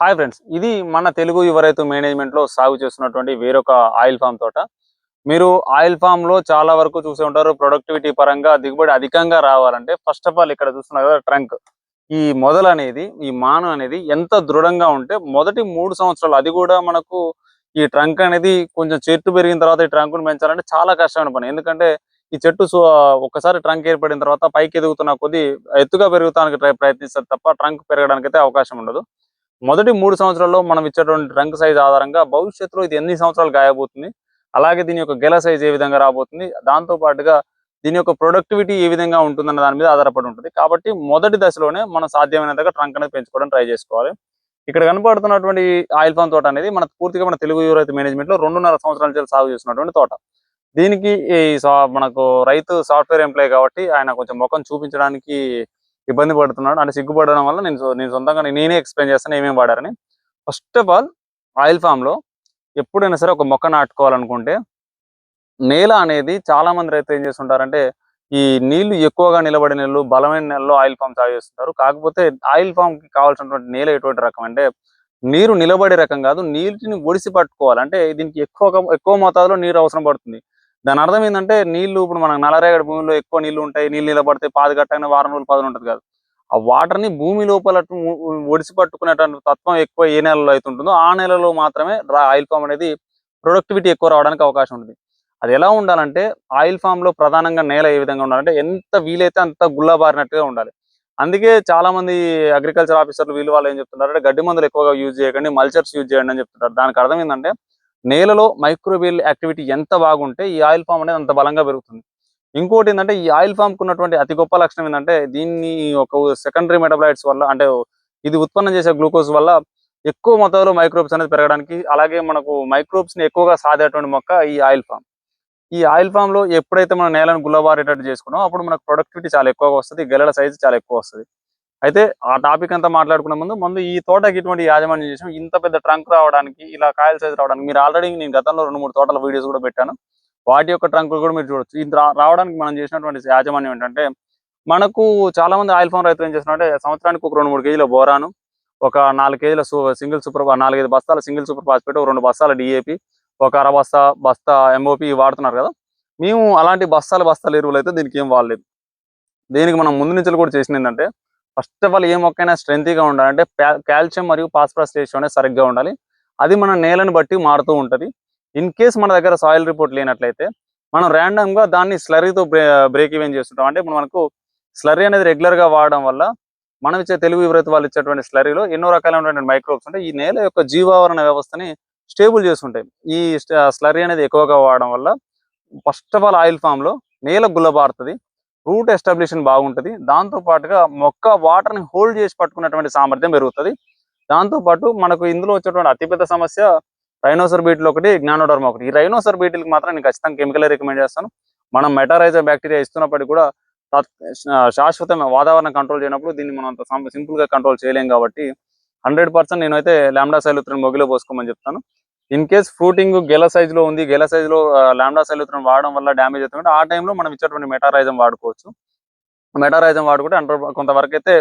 Hi friends, ఇది మన తెలుగు యువ రైతు మేనేజ్మెంట్లో సాగు చేస్తున్నటువంటి వేరొక ఆయిల్ ఫామ్ తోట. మీరు ఆయిల్ ఫామ్లో చాలా వరకు చూసే ఉంటారు. ప్రొడక్టివిటీ పరంగా దిగుబడి అధికంగా రావాలంటే ఫస్ట్ ఆఫ్ ఆల్ ఇక్కడ చూస్తున్నారు కదా ట్రంక్, ఈ మొదలు అనేది, ఈ మాను అనేది ఎంత దృఢంగా ఉంటే మొదటి 3 సంవత్సరాలు, అది కూడా మనకు ఈ ట్రంక్ అనేది కొంచెం చెట్టు పెరిగిన తర్వాత ఈ ట్రంక్ను పెంచాలంటే చాలా కష్టమైన పని. ఎందుకంటే ఈ చెట్టు ఒక్కసారి ట్రంక్ ఏర్పడిన తర్వాత పైకి ఎదుగుతున్న కొద్దీ ఎత్తుగా పెరుగుతానికి ప్రయత్నిస్తారు తప్ప ట్రంక్ పెరగడానికి అయితే అవకాశం ఉండదు. మొదటి 3 సంవత్సరాల్లో మనం ఇచ్చేటువంటి ట్రంక్ సైజ్ ఆధారంగా భవిష్యత్తులో ఇది ఎన్ని సంవత్సరాలు గాయబోతుంది, అలాగే దీని యొక్క గెల సైజ్ ఏ విధంగా రాబోతుంది, దాంతో పాటుగా దీని యొక్క ప్రొడక్టివిటీ ఏ విధంగా ఉంటుందన్న దాని మీద ఆధారపడి ఉంటుంది. కాబట్టి మొదటి దశలోనే మనం సాధ్యమైనంతగా ట్రంక్ అనేది పెంచుకోవడం ట్రై చేసుకోవాలి. ఇక్కడ కనపడుతున్నటువంటి ఆయిల్ ఫామ్ తోట అనేది పూర్తిగా మన తెలుగు యువ రైతు మేనేజ్మెంట్ లో 2.5 సంవత్సరాల నుంచి సాగు చేస్తున్నటువంటి తోట. దీనికి మనకు రైతు సాఫ్ట్వేర్ ఎంప్లాయ్ కాబట్టి ఆయన కొంచెం ముఖం చూపించడానికి ఇబ్బంది పడుతున్నాడు. అంటే సిగ్గుపడడం వల్ల నేను సొంతంగా నేనే ఎక్స్ప్లెయిన్ చేస్తాను ఏమేమి వాడారని. First of all, oil palm లో ఎప్పుడైనా సరే ఒక మొక్క నాటుకోవాలనుకుంటే నేల అనేది, చాలా మంది రైతులు ఏం చేస్తుంటారంటే ఈ నీళ్లు ఎక్కువగా నిలబడే నెలలు, బలమైన నెలలో ఆయిల్ ఫామ్ సాగు చేస్తుంటారు. కాకపోతే ఆయిల్ ఫామ్ కి కావాల్సినటువంటి నేల ఎటువంటి రకం అంటే నీరు నిలబడే రకం కాదు, నీటిని ఒడిసి పట్టుకోవాలి. అంటే దీనికి ఎక్కువ మోతాదులో నీరు అవసరం పడుతుంది. దాని అర్థం ఏంటంటే నీళ్లు, ఇప్పుడు మనకు నల్లరేగడి భూమిలో ఎక్కువ నీళ్లు ఉంటాయి, నీళ్ళు నిలబడితే పాది కట్టగానే వారం రోజులు పదులు ఉంటుంది కాదు. ఆ వాటర్ ని భూమి లోపల ఒడిసి పట్టుకునేటువంటి తత్వం ఎక్కువ ఏ నెలలో అయితే ఉంటుందో ఆ నెలలో మాత్రమే ఆయిల్ ఫామ్ అనేది ప్రొడక్టివిటీ ఎక్కువ రావడానికి అవకాశం ఉంటుంది. అది ఎలా ఉండాలంటే, ఆయిల్ ఫామ్ లో ప్రధానంగా నేల ఏ విధంగా ఉండాలంటే ఎంత వీలైతే అంత గుల్లబారినట్టుగా ఉండాలి. అందుకే చాలా మంది అగ్రికల్చర్ ఆఫీసర్లు వీళ్ళు వాళ్ళు ఏం చెప్తుంటారంటే గడ్డి మందులు ఎక్కువగా యూజ్ చేయకండి, మల్చర్స్ యూజ్ చేయండి అని చెప్తుంటారు. దానికి అర్థం ఏంటంటే నేలలో మైక్రోబియల్ యాక్టివిటీ ఎంత బాగుంటే ఈ ఆయిల్ ఫామ్ అనేది అంత బలంగా పెరుగుతుంది. ఇంకోటి ఏంటంటే ఈ ఆయిల్ ఫామ్ కు ఉన్నటువంటి అతి గొప్ప లక్షణం ఏంటంటే దీన్ని ఒక సెకండరీ మెటాబలైట్స్ వల్ల, అంటే ఇది ఉత్పన్నం చేసే గ్లూకోజ్ వల్ల ఎక్కువ మొత్తంలో మైక్రోబ్స్ అనేది పెరగడానికి, అలాగే మనకు మైక్రోబ్స్ ని ఎక్కువగా సాధేటువంటి మొక్క ఈ ఆయిల్ ఫామ్. ఈ ఆయిల్ ఫామ్ లో ఎప్పుడైతే మనం నేలను గుల్లబారేటట్టు చేసుకున్నామో అప్పుడు మనకు ప్రొడక్టివిటీ చాలా ఎక్కువగా వస్తుంది, గెలల సైజు చాలా ఎక్కువ వస్తుంది. అయితే ఆ టాపిక్ అంతా మాట్లాడుకునే ముందు ఈ తోటకి ఇటువంటి యాజమాన్యం చేసాం, ఇంత పెద్ద ట్రంక్ రావడానికి, ఇలా కాయల సైజు రావడానికి, మీరు ఆల్రెడీ నేను గతంలో 2-3 తోటల వీడియోస్ కూడా పెట్టాను. వాటి యొక్క ట్రంకులు కూడా మీరు చూడొచ్చు. ఇది రావడానికి మనం చేసినటువంటి యాజమాన్యం ఏంటంటే, మనకు చాలా మంది ఆయిల్ ఫామ్ రైతులు ఏం చేస్తున్నారంటే సంవత్సరానికి ఒక 2-3 కేజీల బోరాను, ఒక 4 కేజీల సింగిల్ సూపర్, 4-5 బస్తాల సింగిల్ సూపర్ ఫాస్ఫేట్, 2 బస్తాల డిఏపి, ఒక అర బస్తా ఎంఓపి వాడుతున్నారు కదా. మేము అలాంటి బస్తాల ఎరువులు అయితే దీనికి ఏం వాడలేదు. దీనికి మనం ముందు నుంచి కూడా చేసింది ఏంటంటే, ఫస్ట్ ఆఫ్ ఆల్ ఏ మొక్కైనా స్ట్రెంతీగా ఉండాలంటే కాల్షియం మరియు ఫాస్ఫరస్ రేషియో అనేది సరిగ్గా ఉండాలి. అది మన నేలను బట్టి మారుతూ ఉంటుంది. ఇన్ కేస్ మన దగ్గర సాయిల్ రిపోర్ట్ లేనట్లయితే మనం ర్యాండమ్ గా దాన్ని స్లరీతో బ్రేక్ ఈవెన్ చేస్తుంటాం. అంటే ఇప్పుడు మనకు స్లరీ అనేది రెగ్యులర్ గా వాడడం వల్ల మనం ఇచ్చే తెలుగు వివరైతే వాళ్ళు ఇచ్చేటువంటి స్లరీలో ఎన్నో రకాలైనటువంటి మైక్రోబ్స్ ఉంటాయి. ఈ నేల యొక్క జీవావరణ వ్యవస్థని స్టేబుల్ చేస్తుంటాయి. ఈ స్లరీ అనేది ఎక్కువగా వాడడం వల్ల first of all oil palm లో నేల గుల్లబారుతుంది, రూట్ ఎస్టాబ్లిషన్ బాగుంటుంది. దాంతో పాటుగా మొక్క వాటర్ ని హోల్డ్ చేసి పట్టుకున్నటువంటి సామర్థ్యం పెరుగుతుంది. దాంతో పాటు మనకు ఇందులో వచ్చేటువంటి అతిపెద్ద సమస్య రైనోసర్ బీటిల్ ఒకటి, జ్ఞానోడర్మా ఒకటి. ఈ రైనోసర్ బీటిల్కి మాత్రం నేను ఖచ్చితంగా కెమికల్ రికమెండ్ చేస్తాను. మనం మెటారైజర్ బ్యాక్టీరియా ఇస్తున్నప్పటికీ కూడా శాశ్వతమైన వాతావరణం కంట్రోల్ చేయనప్పుడు దీన్ని మనం అంత సింపుల్ గా కంట్రోల్ చేయలేం. కాబట్టి 100% నేనైతే లాంబ్డా సైలోత్రిన్ మొగిలో పోసుకోమని చెప్తాను. ఇన్ కేస్ ఫ్రూటింగ్ గెల సైజ్ లో ఉంది, గెల సైజ్ లో లాంబ్డా సైలోత్రిన్ వాడడం వల్ల డ్యామేజ్ అవుతుంది, ఆ టైంలో మనం ఇచ్చేటువంటి మెటారైజం వాడుకోవచ్చు. మెటారైజం వాడుకుంటే కొంతవరకు అయితే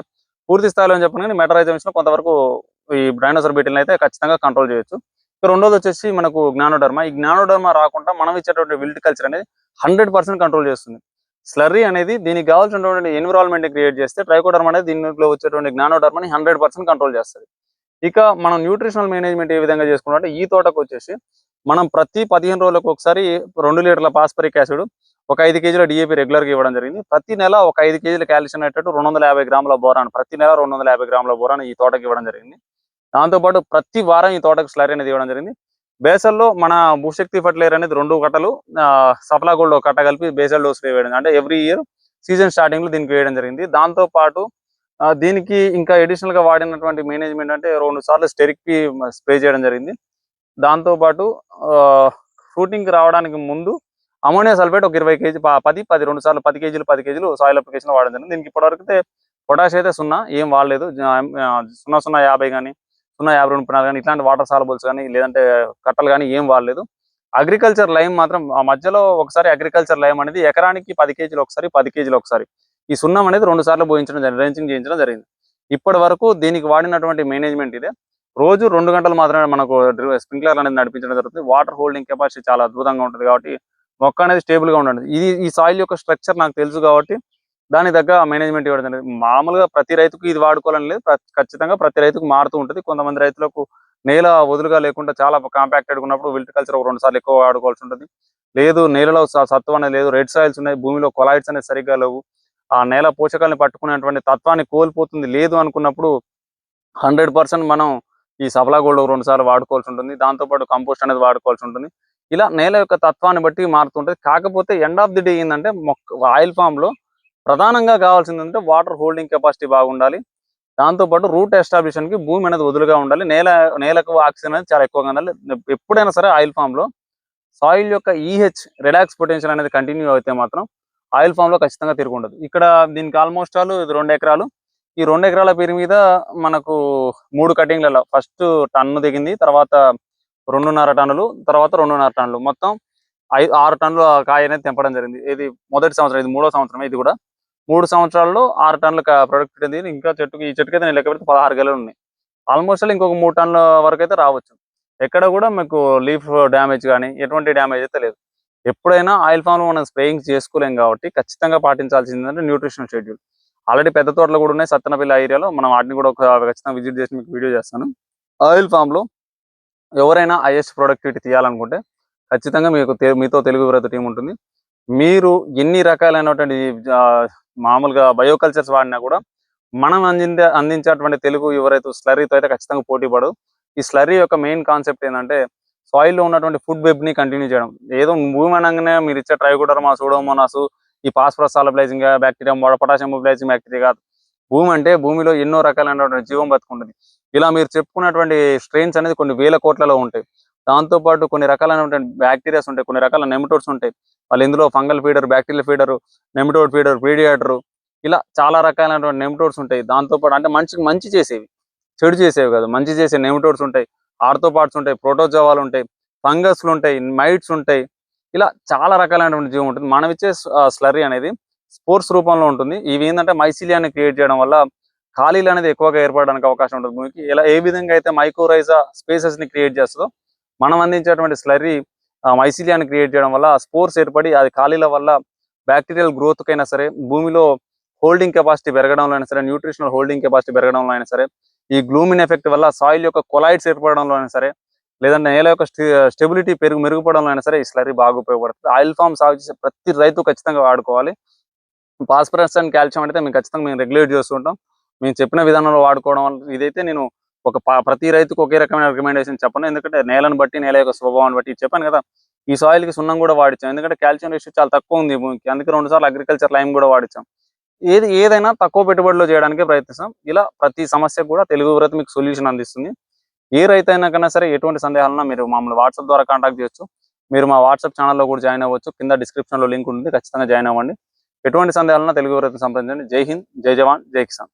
పూర్తి స్థాయిలో అని చెప్పను, కానీ మెటారైజం ఇచ్చిన కొంతవరకు ఈ రైనోసర్ బీటిల్ని అయితే ఖచ్చితంగా కంట్రోల్ చేయొచ్చు. రెండోది వచ్చేసి మనకు జ్ఞానోడర్మా. ఈ జ్ఞానోడర్మా రాకుండా మనం ఇచ్చేటువంటి విల్ట్ కల్చర్ అనేది 100% కంట్రోల్ చేస్తుంది. స్లర్రీ అనేది దీనికి కావాల్సినటువంటి ఎన్విరాన్మెంట్ క్రియేట్ చేస్తే ట్రైకోడర్మా అనేది దీనిలో వచ్చేటువంటి జ్ఞానోడర్మాని 100% కంట్రోల్ చేస్తుంది. ఇక మనం న్యూట్రిషనల్ మేనేజ్మెంట్ ఏ విధంగా చేసుకున్నాం అంటే, ఈ తోటకు వచ్చేసి మనం ప్రతి 15 రోజులకు ఒకసారి 2 లీటర్ల పాస్పరిక్ యాసిడ్, ఒక 5 కేజీల డిఏపి రెగ్యులర్గా ఇవ్వడం జరిగింది. ప్రతి నెల ఒక 5 కేజీల కాల్షియం నైట్రేట్, 250 గ్రాముల బోరాన్, ప్రతి నెల 250 గ్రాముల బోరాన్ ఈ తోటకి ఇవ్వడం జరిగింది. దాంతోపాటు ప్రతి వారం ఈ తోటకు స్లరీ అనేది ఇవ్వడం జరిగింది. బేసల్లో మన భూశక్తి ఫర్టిలైజర్ అనేది 2 కట్టలు, సఫలా గోల్డ్ కట్ట కలిపి బేసల్ డోస్ వేయడం, అంటే ఎవ్రీ ఇయర్ సీజన్ స్టార్టింగ్ లో దీనికి వేయడం జరిగింది. దాంతో పాటు దీనికి ఇంకా అడిషనల్ గా వాడినటువంటి మేనేజ్మెంట్ అంటే 2 సార్లు స్టెరిక్ పి స్ప్రే చేయడం జరిగింది. దాంతో పాటు ఫ్రూటింగ్ రావడానికి ముందు అమోనియా సల్ఫేట్ ఒక 20 కేజీ 2 సార్లు 10 కేజీలు 10 కేజీలు సాయిల్ అప్లికేషన్ వాడడం జరిగింది. దీనికి ఇప్పటివరకు అయితే పొటాష్ అయితే 0 ఏం వాడలేదు. 0.050 కానీ 0.52 కానీ ఇట్లాంటి వాటర్ సాలబుల్స్ కానీ లేదంటే కట్టలు కానీ ఏం వాడలేదు. అగ్రికల్చర్ లైమ్ మాత్రం ఆ మధ్యలో ఒకసారి అగ్రికల్చర్ లైమ్ అనేది ఎకరానికి 10 కేజీలు ఒకసారి, 10 కేజీలు ఒకసారి ఈ సున్నం అనేది 2 సార్లు పోయించడం జరిగింది, డ్రెంచింగ్ చేయించడం జరిగింది. ఇప్పటి వరకు దీనికి వాడినటువంటి మేనేజ్మెంట్ ఇదే. రోజు 2 గంటలు మాత్రమే మనకు స్ప్రింక్లర్ అనేది నడిపించడం జరుగుతుంది. వాటర్ హోల్డింగ్ కెపాసిటీ చాలా అద్భుతంగా ఉంటుంది కాబట్టి మొక్క అనేది స్టేబుల్ గా ఉంటుంది. ఈ సాయిల్ యొక్క స్ట్రక్చర్ నాకు తెలుసు కాబట్టి దాని దగ్గర మేనేజ్మెంట్ ఇవ్వడం జరిగింది. మామూలుగా ప్రతి రైతుకు ఇది వాడుకోవాలని లేదు, ఖచ్చితంగా ప్రతి రైతుకు మారుతూ ఉంటుంది. కొంతమంది రైతులకు నేల వదులుగా లేకుండా చాలా కాంపాక్టెడ్ ఉన్నప్పుడు విల్ట్ కల్చర్ ఒక 2 సార్లు ఎక్కువ వాడుకోవాల్సి ఉంటుంది. లేదు నేలలో సత్వం అనేది లేదు, రెడ్ సాయిల్స్ ఉన్నాయి, భూమిలో కొలాయిడ్స్ అనేది సరిగ్గా లేవు, ఆ నేల పోషకాలను పట్టుకునేటువంటి తత్వాన్ని కోల్పోతుంది లేదు అనుకున్నప్పుడు 100% మనం ఈ సఫలా గోల్డ్ 2 సార్లు వాడుకోవాల్సి ఉంటుంది. దాంతోపాటు కంపోస్ట్ అనేది వాడుకోవాల్సి ఉంటుంది. ఇలా నేల యొక్క తత్వాన్ని బట్టి మారుతుంటుంది. కాకపోతే ఎండ్ ఆఫ్ ది డే ఏంటంటే ఆయిల్ ఫామ్ లో ప్రధానంగా కావాల్సిందంటే వాటర్ హోల్డింగ్ కెపాసిటీ బాగుండాలి. దాంతోపాటు రూట్ ఎస్టాబ్లిషన్ కి భూమి అనేది వదులుగా ఉండాలి. నేలకు ఆక్సిజన్ అనేది చాలా ఎక్కువగా ఉండాలి. ఎప్పుడైనా సరే ఆయిల్ ఫామ్ లో సాయిల్ యొక్క ఈహెచ్ రిలాక్స్ పొటెన్షియల్ అనేది కంటిన్యూ అయితే మాత్రం ఆయిల్ ఫామ్ లో ఖచ్చితంగా తిరుగుండదు. ఇక్కడ దీనికి ఆల్మోస్ట్ ఆల్ ఇది 2 ఎకరాలు. ఈ 2 ఎకరాల పేరు మీద మనకు 3 కటింగ్లలో ఫస్ట్ టన్ను దిగింది, తర్వాత 2.5 టన్నులు, తర్వాత 2.5 టన్నులు, మొత్తం 6 టన్నుల కాయ అనేది తెంపడం జరిగింది. ఇది మొదటి సంవత్సరం, ఇది 3వ సంవత్సరం. ఇది కూడా 3 సంవత్సరాల్లో 6 టన్నుల ప్రొడక్ట్ ఉంది. ఇంకా ఈ చెట్టుకి అయితే నేను లెక్క పెడితే 16 గెలలు ఉన్నాయి. ఆల్మోస్ట్ ఇంకొక 3 టన్నుల వరకు అయితే రావచ్చు. ఎక్కడ కూడా మీకు లీఫ్ డ్యామేజ్ కానీ ఎటువంటి డ్యామేజ్ అయితే లేదు. ఎప్పుడైనా ఆయిల్ ఫామ్ లో మనం స్ప్రేయింగ్ చేసుకోలేం కాబట్టి ఖచ్చితంగా పాటించాల్సింది ఏంటంటే న్యూట్రిషన్ షెడ్యూల్. ఆల్రెడీ పెద్ద తోటలు కూడా ఉన్నాయి సత్తనపల్లి ఏరియాలో, మనం వాటిని కూడా ఖచ్చితంగా విజిట్ చేసి మీకు వీడియో చేస్తాను. ఆయిల్ ఫామ్ లో ఎవరైనా హైయెస్ట్ ప్రొడక్టివిటీ తీయాలనుకుంటే ఖచ్చితంగా మీతో తెలుగు యువరైతు టీం ఉంటుంది. మీరు ఎన్ని రకాలైనటువంటి మామూలుగా బయోకల్చర్స్ వాడినా కూడా మనం అందించేటువంటి తెలుగు యువరైతు స్లర్రీతో అయితే ఖచ్చితంగా పోటీ పడదు. ఈ స్లర్రీ యొక్క మెయిన్ కాన్సెప్ట్ ఏంటంటే సాయిల్ లో ఉన్నటువంటి ఫుడ్ వెబ్ ని కంటిన్యూ చేయడం. ఏదో భూమి అనగానే మీరు ఇచ్చే ట్రైకోడర్మా, సూడోమోనాస్, ఈ phosphorus solubilizing bacteria, potassium mobilizing bacteria కాదు. భూమి అంటే భూమిలో ఎన్నో రకాలైనటువంటి జీవం బతుకుంటుంది. ఇలా మీరు చెప్పుకున్నటువంటి స్ట్రెయిన్స్ అనేది కొన్ని వేల కోట్లలో ఉంటాయి. దాంతో పాటు కొన్ని రకాలైనటువంటి బ్యాక్టీరియాస్ ఉంటాయి, కొన్ని రకాల నెమటోడ్స్ ఉంటాయి. వాళ్ళు ఇందులో fungal feeder, bacterial feeder, nematode feeder, predator, ఇలా చాలా రకాలైనటువంటి నెమటోడ్స్ ఉంటాయి. దాంతో పాటు అంటే మంచి చేసేవి, చెడు చేసేవి కాదు, మంచి చేసే నెమటోడ్స్ ఉంటాయి, ఆర్థోపాడ్స్ ఉంటాయి, ప్రోటోజోవాలు ఉంటాయి, ఫంగస్లు ఉంటాయి, మైట్స్ ఉంటాయి. ఇలా చాలా రకాలైనటువంటి జీవం ఉంటుంది. మనం ఇచ్చే స్లర్రీ అనేది స్పోర్ట్స్ రూపంలో ఉంటుంది. ఇవి ఏంటంటే మైసిలియాన్ని క్రియేట్ చేయడం వల్ల ఖాళీలు అనేది ఎక్కువగా ఏర్పడడానికి అవకాశం ఉంటుంది భూమికి. ఇలా ఏ విధంగా అయితే మైక్రోరైజా స్పేసెస్ ని క్రియేట్ చేస్తుందో మనం అందించేటువంటి స్లర్రీ మైసిలియాన్ని క్రియేట్ చేయడం వల్ల స్పోర్స్ ఏర్పడి అది ఖాళీల వల్ల బ్యాక్టీరియల్ గ్రోత్ కైనా సరే, భూమిలో హోల్డింగ్ కెపాసిటీ పెరగడంలో అయినా సరే, న్యూట్రిషనల్ హోల్డింగ్ కెపాసిటీ పెరగడంలో అయినా సరే, ఈ గ్లూమిన్ ఎఫెక్ట్ వల్ల సాయిల్ యొక్క కొలాయిడ్స్ ఏర్పడడంలో అయినా సరే, లేదంటే నేల యొక్క స్టెబిలిటీ మెరుగుపడంలో అయినా సరే ఈ స్లర్రీ బాగా ఉపయోగపడుతుంది. ఆయిల్ ఫామ్ సాగు చేసే ప్రతి రైతు ఖచ్చితంగా వాడుకోవాలి. ఫాస్ఫరస్ అండ్ కాల్షియం అయితే మేము ఖచ్చితంగా మేము రెగ్యులేట్ చేస్తుంటాం. మేము చెప్పిన విధానంలో వాడుకోవడం వల్ల ఇదైతే నేను ప్రతి రైతుకు ఒకే రకమైన రికమెండేషన్ చెప్పను. ఎందుకంటే నేలను బట్టి, నేల యొక్క స్వభావాన్ని బట్టి చెప్పాను కదా. ఈ సాయిల్ కి సున్నం కూడా వాడించాం, ఎందుకంటే కాల్షియం రేషియో చాలా తక్కువ ఉంది భూమికి. అందుకే 2 సార్లు అగ్రికల్చర్ లైమ్ కూడా వాడించాం. ఏదైనా తక్కువ పెట్టుబడిలో చేయడానికి ప్రయత్నిస్తాం. ఇలా ప్రతి సమస్యకు కూడా తెలుగు యువరైతు మీకు సొల్యూషన్ అందిస్తుంది. ఏ రైతు అయినా కన్నా సరే ఎటువంటి సందేహాలన్నా మీరు మమ్మల్ని వాట్సాప్ ద్వారా కాంటాక్ట్ చేయొచ్చు. మీరు మా వాట్సాప్ ఛానల్లో కూడా జాయిన్ అవ్వచ్చు. కింద డిస్క్రిప్షన్ లో లింక్ ఉంటుంది, ఖచ్చితంగా జాయిన్ అవ్వండి. ఎటువంటి సందేహాలన్నా తెలుగు యువరైతు సంప్రదించండి. జై హింద్, జై జవాన్, జై కిసాన్.